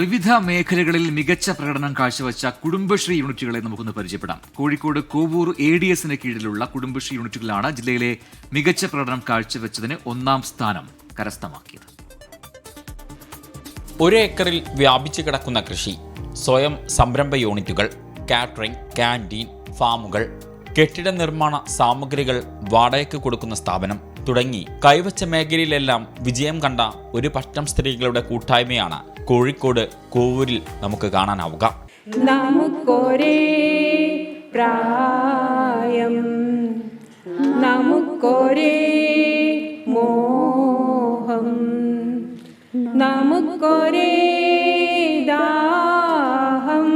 വിവിധ മേഖലകളിൽ മികച്ച പ്രകടനം കാഴ്ചവെച്ച കുടുംബശ്രീ യൂണിറ്റുകളെ നമുക്കൊന്ന് പരിചയപ്പെടാം. കോഴിക്കോട് കോവൂർ ADSന് കീഴിലുള്ള കുടുംബശ്രീ യൂണിറ്റുകളാണ് ജില്ലയിലെ മികച്ച പ്രകടനം കാഴ്ചവെച്ചതിന് 1ാം സ്ഥാനം കരസ്ഥമാക്കിയത്. 1 ഏക്കറിൽ വ്യാപിച്ചു കിടക്കുന്ന കൃഷി, സ്വയം സംരംഭ യൂണിറ്റുകൾ, കാറ്ററിംഗ്, ക്യാൻറ്റീൻ, ഫാമുകൾ, കെട്ടിട നിർമ്മാണ സാമഗ്രികൾ വാടകയ്ക്ക് കൊടുക്കുന്ന സ്ഥാപനം തുടങ്ങി കൈവച്ച മേഖലയിലെല്ലാം വിജയം കണ്ട ഒരു പറ്റം സ്ത്രീകളുടെ കൂട്ടായ്മയാണ് കോഴിക്കോട് കോവൂരിൽ നമുക്ക് കാണാനാവുക. നമുക്കൊരേ പ്രായം, നമുക്കൊരേ മോഹം, നമുക്കൊരേ ദാഹം,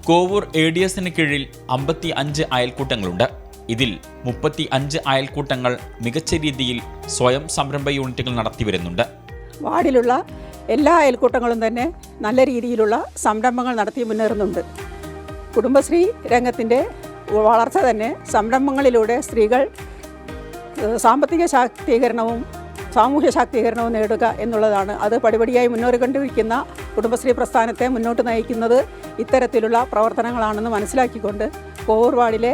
കോവൂർ ADSന് കീഴിൽ 55 അയൽക്കൂട്ടങ്ങളുണ്ട്. ഇതിൽ 35 അയൽക്കൂട്ടങ്ങൾ മികച്ച രീതിയിൽ സ്വയം സംരംഭ യൂണിറ്റുകൾ നടത്തി വരുന്നുണ്ട്. വാർഡിലുള്ള എല്ലാ അയൽക്കൂട്ടങ്ങളും തന്നെ നല്ല രീതിയിലുള്ള സംരംഭങ്ങൾ നടത്തി മുന്നേറുന്നുണ്ട്. കുടുംബശ്രീ രംഗത്തിൻ്റെ വളർച്ച തന്നെ സംരംഭങ്ങളിലൂടെ സ്ത്രീകൾ സാമ്പത്തിക ശാക്തീകരണവും സാമൂഹ്യ ശാക്തീകരണവും നേടുക എന്നുള്ളതാണ്. അത് പടിപടിയായി മുന്നേറിക്കൊണ്ടിരിക്കുന്ന കുടുംബശ്രീ പ്രസ്ഥാനത്തെ മുന്നോട്ട് നയിക്കുന്നത് ഇത്തരത്തിലുള്ള പ്രവർത്തനങ്ങളാണെന്ന് മനസ്സിലാക്കിക്കൊണ്ട് കോവൂർ വാർഡിലെ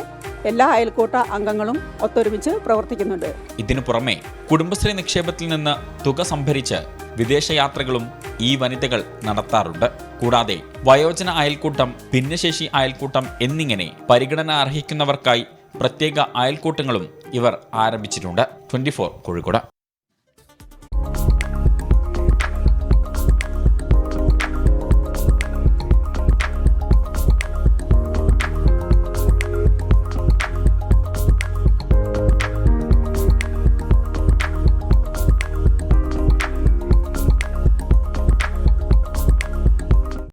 എല്ലാ അയൽക്കൂട്ട അംഗങ്ങളും ഒത്തൊരുമിച്ച് പ്രവർത്തിക്കുന്നുണ്ട്. ഇതിനു പുറമെ കുടുംബശ്രീ നിക്ഷേപത്തിൽ നിന്ന് തുക സംഭരിച്ച് വിദേശയാത്രകളും ഈ വനിതകൾ നടത്താറുണ്ട്. കൂടാതെ വയോജന അയൽക്കൂട്ടം, ഭിന്നശേഷി അയൽക്കൂട്ടം എന്നിങ്ങനെ പരിഗണന അർഹിക്കുന്നവർക്കായി പ്രത്യേക അയൽക്കൂട്ടങ്ങളും ഇവർ ആരംഭിച്ചിട്ടുണ്ട്. 24 കോഴിക്കോട്.